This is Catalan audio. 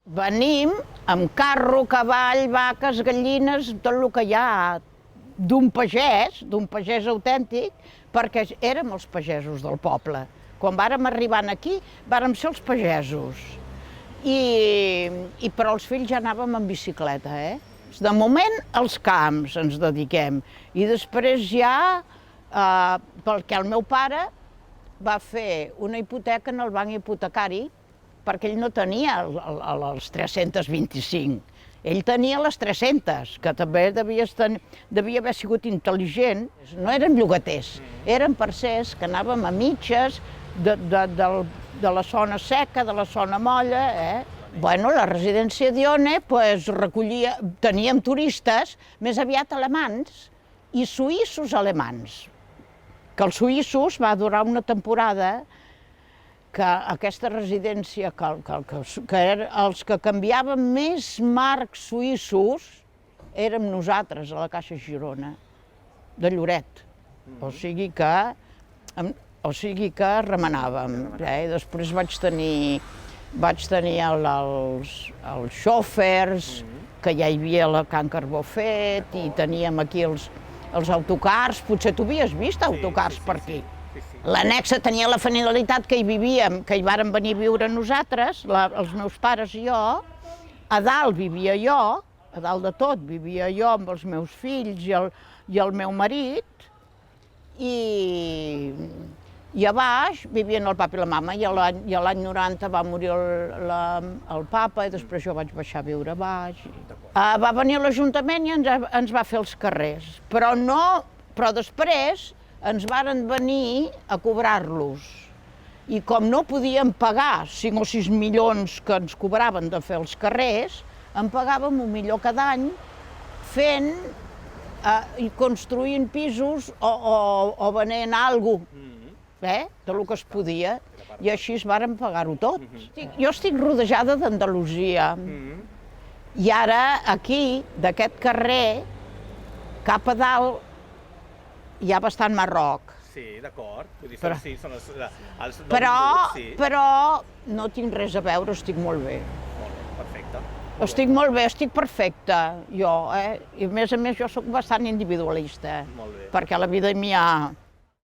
Venim amb carro, cavall, vaques, gallines, tot el que hi ha d'un pagès autèntic, perquè érem els pagesos del poble. Quan vàrem arribar aquí, vàrem ser els pagesos. Però els fills ja anàvem en bicicleta, De moment, als camps ens dediquem. I després ja, perquè el meu pare va fer una hipoteca en el banc hipotecari, perquè ell no tenia les 325. Ell tenia les 300, que també devia haver sigut intel·ligent. No eren llogaters, eren parcers que anàvem a mitges de la zona seca, de la zona molla. Bueno, la residència d'Ione recollia, teníem turistes més aviat alemans i suïssos alemans. Que els suïssos va durar una temporada que aquesta residència, que els que canviàvem més marcs suïssos érem nosaltres, a la Caixa Girona, de Lloret. O sigui que remenàvem. Després vaig tenir els xòfers, que ja hi havia la Can Carbó fet, i teníem aquí els autocars. Potser tu havies vist autocars per aquí. L'annexa tenia la finalitat que hi vivíem, que hi vàrem venir a viure nosaltres, els meus pares i jo. A dalt vivia jo, a dalt de tot vivia jo amb els meus fills i el meu marit, i a baix vivien el papa i la mama, i l'any 90 va morir el papa i després jo vaig baixar a viure a baix. Va venir l'Ajuntament i ens va fer els carrers, però després ens varen venir a cobrar-los. I com no podíem pagar 5 o 6 milions que ens cobraven de fer els carrers, en pagàvem $1 milió cada any fent i construint pisos o venent alguna cosa, del que es podia, i així es varen pagar-ho tot. Jo estic rodejada d'Andalusia, i ara aquí, d'aquest carrer, cap a dalt, hi ha bastant Marroc. Sí, d'acord. Però no tinc res a veure, estic molt bé. Molt bé, perfecte. Estic molt bé, estic perfecta, jo, I a més jo soc bastant individualista, perquè a la vida m'hi ha